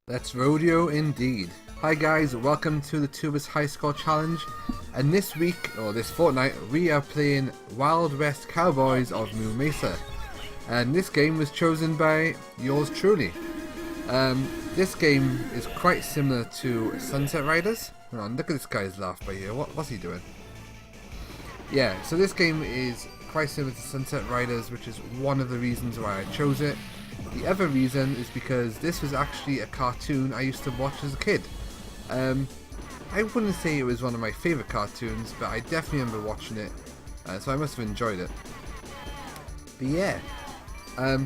Let's rodeo indeed. Hi guys, welcome to the Tubers High Score Challenge, and this week, or this fortnight, we are playing Wild West Cowboys of Moo Mesa. And this game was chosen by yours truly. This game is quite similar to Sunset Riders. Hold on, look at this guy's laugh by here. What's he doing? Yeah, so this game is quite similar to Sunset Riders, which is one of the reasons why I chose it. The other reason is because this was actually a cartoon I used to watch as a kid. I wouldn't say it was one of my favourite cartoons, but I definitely remember watching it, so I must have enjoyed it. But yeah, I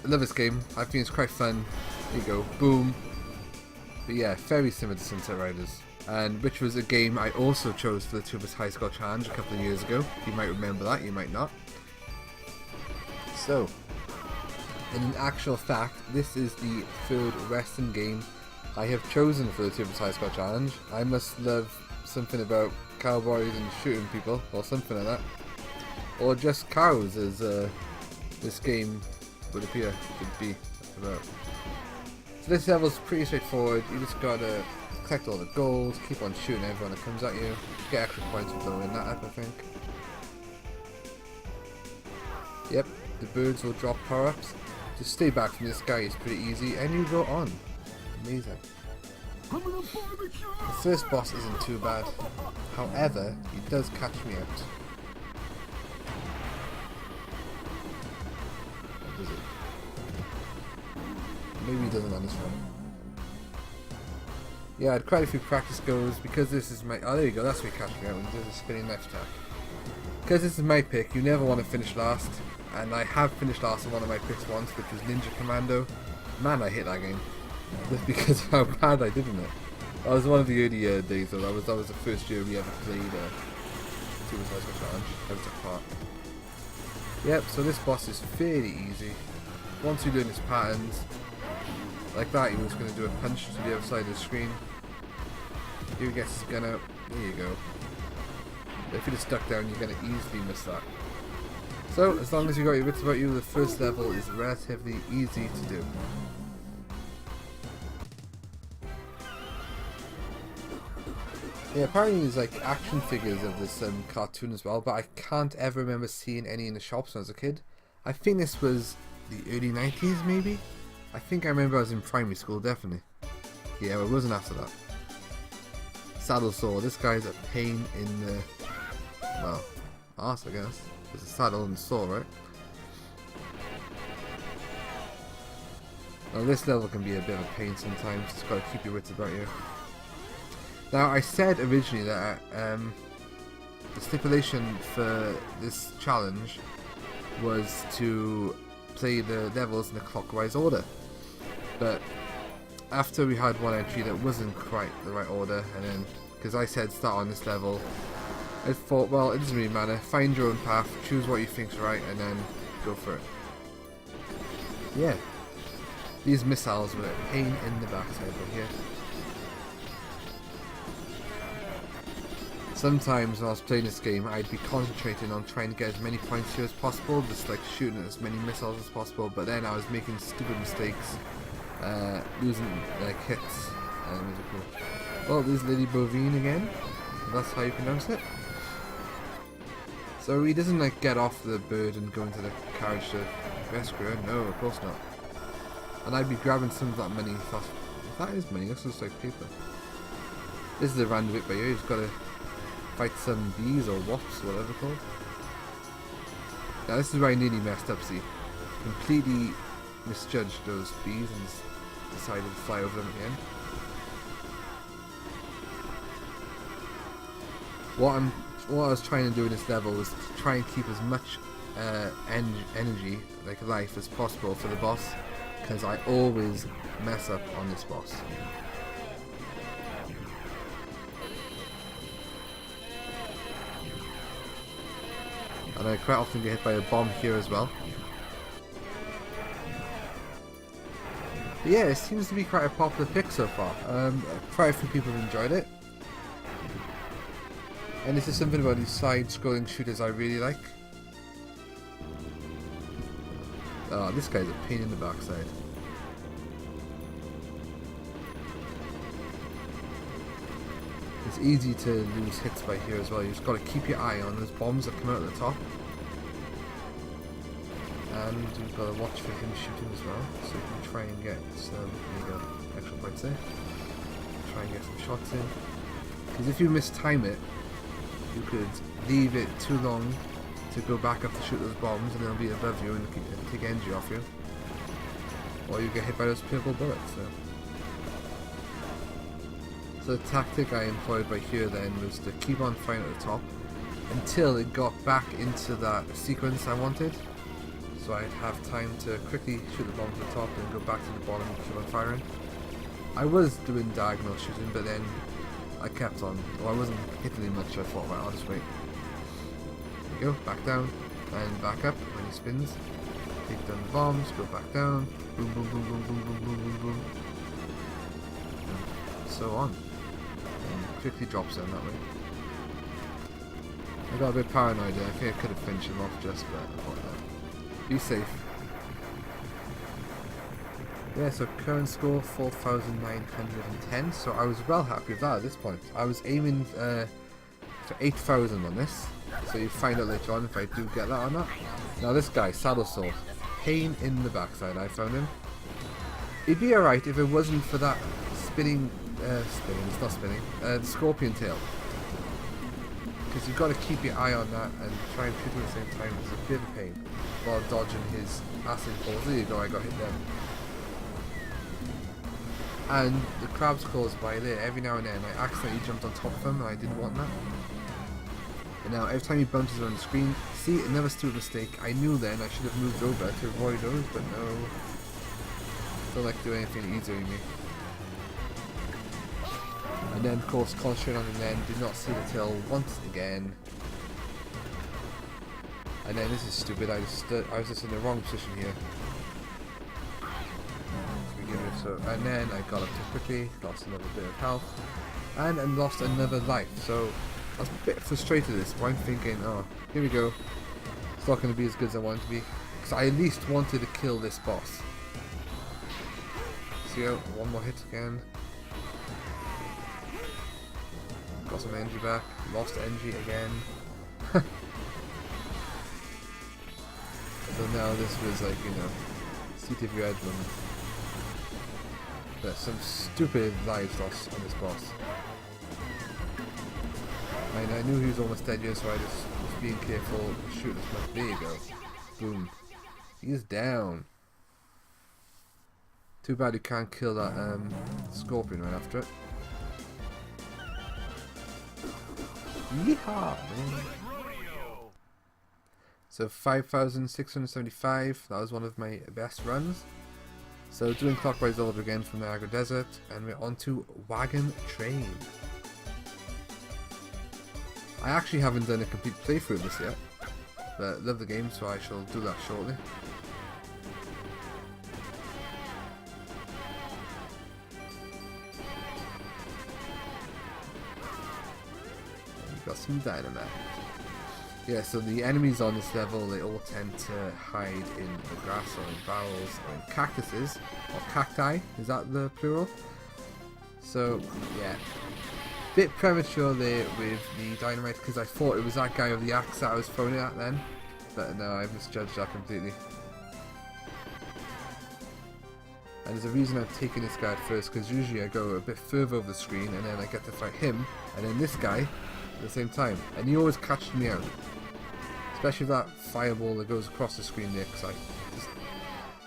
love this game. I think it's quite fun. There you go, boom. But yeah, very similar to Sunset Riders, and which was a game I also chose for the Tubers High Score Challenge a couple of years ago. You might remember that, you might not. So, in actual fact, this is the third Western game I have chosen for the Tubers High Score Challenge. I must love something about cowboys and shooting people, or something like that. Or just cows, as this game would appear to be about. So this level's pretty straightforward. You just gotta collect all the gold, keep on shooting everyone that comes at you, get extra points for blowing that up, I think. Yep, the birds will drop power-ups. Just stay back from this guy, it's pretty easy, and you go on. Amazing. The first boss isn't too bad, however, he does catch me out. What does it? Maybe he doesn't on this one. Yeah, I had quite a few practice goes because this is my... Oh, there you go, that's where he catch me out when he does a spinning left attack. Because this is my pick, you never want to finish last. And I have finished last in one of my picks once, which was Ninja Commando. Man, I hate that game. Just because of how bad I did in it. That was one of the early days though. That was the first year we ever played Tubers High Score Challenge. I took part. Yep, so this boss is fairly easy. Once you're doing his patterns, like that, he was going to do a punch to the other side of the screen. Here he gets his gun out. There you go. But if you're just stuck down, you're going to easily miss that. So, as long as you got your wits about you, the first level is relatively easy to do. Yeah, apparently there's like action figures of this cartoon as well, but I can't ever remember seeing any in the shops when I was a kid. I think this was the early 90s maybe? I think I remember I was in primary school, definitely. Yeah, it wasn't after that. Saddle Saw, this guy's a pain in the... well, arse I guess. There's a saddle and a saw, right? Now this level can be a bit of a pain sometimes, just gotta keep your wits about you. Now I said originally that the stipulation for this challenge was to play the levels in a clockwise order. But after we had one entry that wasn't quite the right order, and then, because I said start on this level, I thought, well, it doesn't really matter. Find your own path, choose what you think's right, and then go for it. Yeah. These missiles were a pain in the backside over here. Sometimes when I was playing this game, I'd be concentrating on trying to get as many points here as possible, just like shooting at as many missiles as possible, but then I was making stupid mistakes, losing like hits, and it was cool. Oh, there's Lady Bovine again. That's how you pronounce it. So he doesn't like get off the bird and go into the carriage to rescue her. No, of course not. And I'd be grabbing some of that money. That is money, this looks like paper. This is a random bit by here. You've got to fight some bees or wasps, whatever they're called. Now this is where I nearly messed up, see. Completely misjudged those bees and decided to fly over them at the end. What I was trying to do in this level was to try and keep as much energy, like life, as possible for the boss, because I always mess up on this boss. And I quite often get hit by a bomb here as well. But yeah, it seems to be quite a popular pick so far. Quite a few people have enjoyed it. And this is something about these side-scrolling shooters I really like. Oh, this guy's a pain in the backside. It's easy to lose hits by here as well. You just got to keep your eye on those bombs that come out at the top. And you've got to watch for him shooting as well, so you can try and get some, there you go, extra points there. Try and get some shots in. Because if you mistime it, you could leave it too long to go back up to shoot those bombs and they'll be above you and take energy off you. Or you get hit by those purple bullets. So the tactic I employed by here then was to keep on firing at the top until it got back into that sequence I wanted. So I'd have time to quickly shoot the bombs at the top and go back to the bottom and keep on firing. I was doing diagonal shooting, but then I kept on. Well, I wasn't hitting him much, I thought, right, I'll just wait. There you go, back down, and back up when he spins. Take down the bombs, go back down, boom, boom, boom, boom, boom, boom, boom, boom, boom. And so on. And quickly drops down that way. I got a bit paranoid there, I think I could have finished him off just, but I thought that. Be safe. Yeah, so current score 4,910, so I was well happy with that at this point. I was aiming for 8,000 on this, so you find out later on if I do get that or not. Now this guy, Saddle Sword, pain in the backside, I found him. He'd be alright if it wasn't for that it's not spinning, the scorpion tail. Because you've got to keep your eye on that and try and shoot at the same time. It's a bit of a pain while dodging his acid balls. There you go, I got hit there. And the crab's claws by there, every now and then I accidentally jumped on top of him and I didn't want that. And now every time he bounces around the screen, see, another stupid mistake. I knew then I should have moved over to avoid those, but no. Don't like to do anything easier in me. And then of course concentrate on the end, did not see the tail once again. And then this is stupid, I was just in the wrong position here. And then I got up too quickly, lost another bit of health, and lost another life. So I was a bit frustrated at this point, thinking, oh, here we go. It's not going to be as good as I want it to be. Because I at least wanted to kill this boss. See, so, one more hit again. Got some energy back, lost energy again. So now this was like, you know, seat of your edge moment. There's some stupid lives lost on this boss. I knew he was almost dead here, so I just was being careful. Shoot this much. There you go. Boom. He's down. Too bad you can't kill that scorpion right after it. Yeehaw, man. So 5,675, that was one of my best runs. So doing clockwise order again from Niagara Desert, and we're on to Wagon Train. I actually haven't done a complete playthrough of this yet, but I love the game, so I shall do that shortly. Got some dynamite. Yeah, so the enemies on this level, they all tend to hide in the grass or in barrels or in cactuses, or cacti, is that the plural? So, yeah. Bit premature there with the dynamite, because I thought it was that guy with the axe that I was throwing it at then, but no, I misjudged that completely. And there's a reason I've taken this guy at first, because usually I go a bit further over the screen and then I get to fight him, and then this guy at the same time, and he always catches me out, especially that fireball that goes across the screen there, because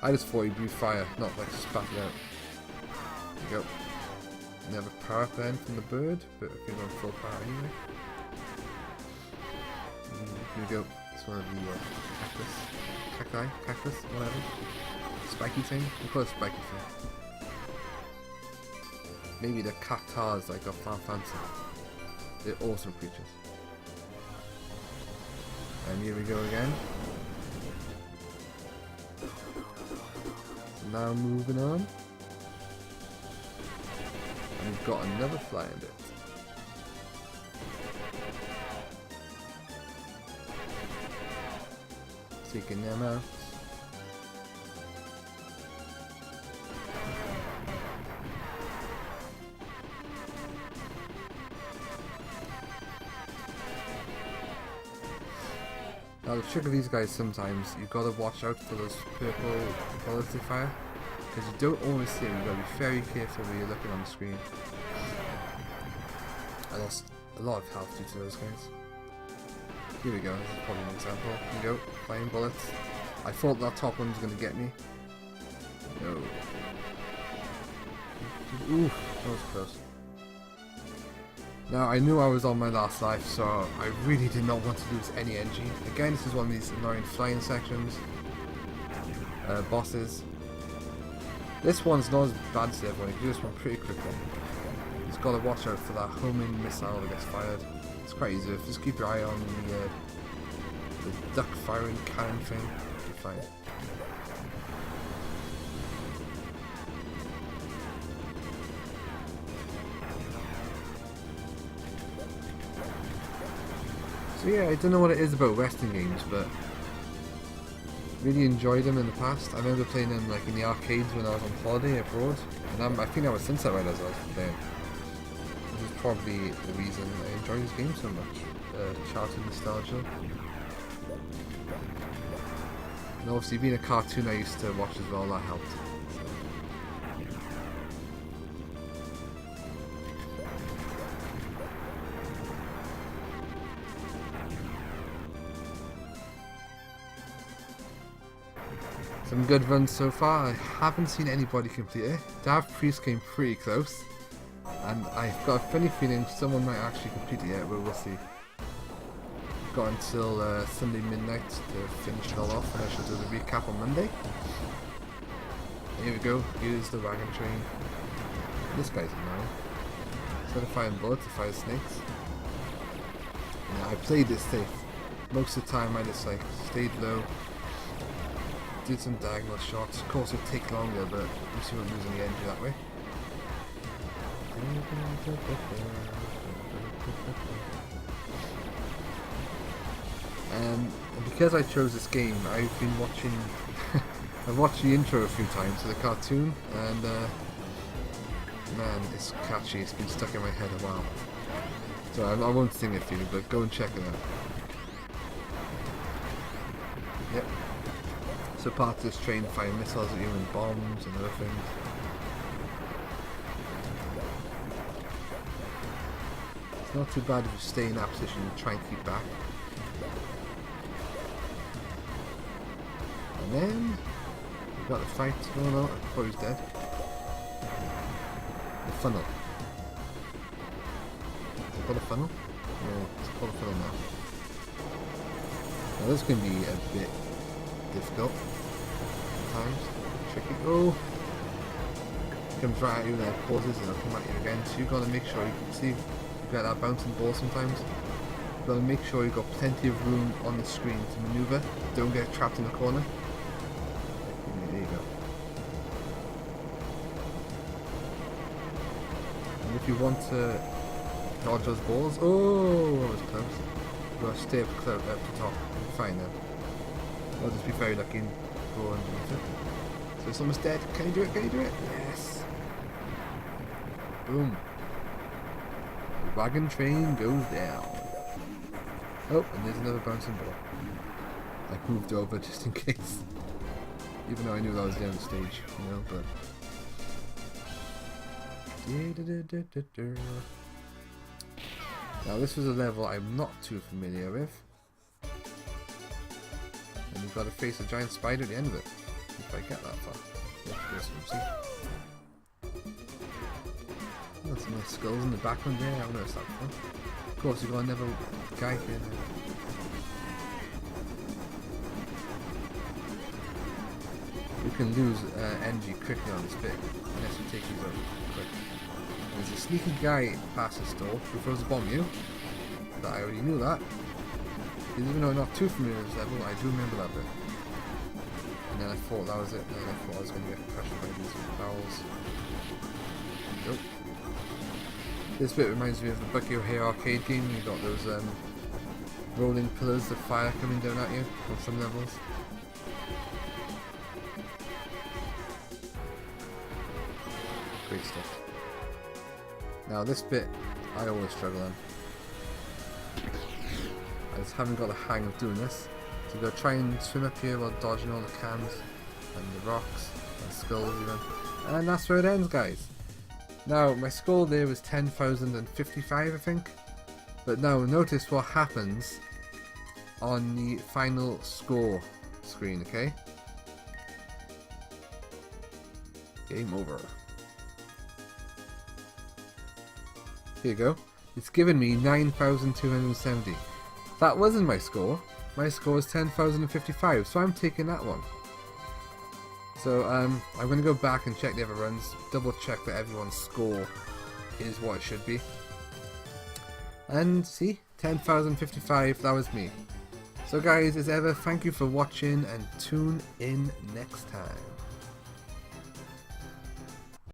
I just thought he breathed fire, not like spat it out. There you go. Another power up then from the bird, but I think I'm full power anyway. Here we go. It's one of the cactus, whatever. Spiky thing? We call it spiky thing. Maybe the cactas like a Final Fantasy. They're awesome creatures. And here we go again. So now moving on. And we've got another flying bit. Taking them out. Now the trick of these guys, sometimes you've got to watch out for those purple bullets they fire, because you don't always see them. You've got to be very careful when you're looking on the screen. I lost a lot of health due to those guys. Here we go, this is probably an example. Here we go, flying bullets. I thought that top one was going to get me. No. Ooh, that was close. Now, I knew I was on my last life, so I really did not want to lose any energy. Again, this is one of these annoying flying sections. Bosses. This one's not as bad as the other one. You can do this one pretty quickly. Just got to watch out for that homing missile that gets fired. It's quite easy. Just keep your eye on the duck firing cannon thing. You're fine. So yeah, I don't know what it is about Western games, but really enjoyed them in the past. I remember playing them like in the arcades when I was on holiday abroad, and I think that was since I read as I was playing. This is probably the reason I enjoy this game so much. Childhood nostalgia. And obviously being a cartoon I used to watch as well, that helped. Some good runs so far. I haven't seen anybody complete it. Dav Priest came pretty close, and I've got a funny feeling someone might actually complete it yet, but we'll see. Got until Sunday midnight to finish it all off, and I shall do the recap on Monday. Here we go, here's the wagon train. This guy's annoying. Instead of firing bullets, I fire snakes. Yeah, I played this safe. Most of the time I just like stayed low, did some diagonal shots. Of course it would take longer, but you see we're losing the energy that way. And because I chose this game, I've been watching I've watched the intro a few times to the cartoon, and man, it's catchy. It's been stuck in my head a while. So I won't sing it for you, but go and check it out. Yep. So part of this train fire missiles at you and bombs and other things. It's not too bad if you stay in that position and try and keep back. And then we got the fight. Oh no, I thought he was dead. The funnel. Is it called a funnel? No, it's called a funnel now. Now this can be a bit difficult at times. Tricky. Oh! Comes right at you and then pauses and it'll come at you again. So you've got to make sure you can see you get that bouncing ball sometimes. You've got to make sure you've got plenty of room on the screen to maneuver. Don't get trapped in the corner. There you go. And if you want to dodge those balls, oh, that was close. You've got to stay up the top. Fine then. I'll just be very lucky and go underneath it. So it's almost dead. Can you do it? Can you do it? Yes. Boom. The wagon train goes down. Oh, and there's another bouncing ball. I moved over just in case. Even though I knew that was the end of the stage, you know, but... Now this was a level I'm not too familiar with. And you've got to face a giant spider at the end of it. If I get that far. That's some nice skulls in the background there, I've noticed that before. Of course you've got another guy here. You can lose energy quickly on this bit, unless you take these out quick. There's a sneaky guy past this door who throws a bomb at you. That I already knew that. Even though I'm not too familiar with this level, I do remember that bit. And then I thought that was it, and then I thought I was going to get crushed by these barrels. Nope. This bit reminds me of the Bucky O'Hare arcade game. You got those rolling pillars of fire coming down at you on some levels. Great stuff. Now this bit, I always struggle on. I just haven't got the hang of doing this. to go try and swim up here while dodging all the cans and the rocks and skulls even. And that's where it ends, guys. Now, my score there was 10,055, I think. But now, notice what happens on the final score screen, okay? Game over. Here you go. It's given me 9,270. That wasn't my score. My score was 10,055, so I'm taking that one. So I'm going to go back and check the other runs, double check that everyone's score is what it should be. And see, 10,055, that was me. So guys, as ever, thank you for watching and tune in next time.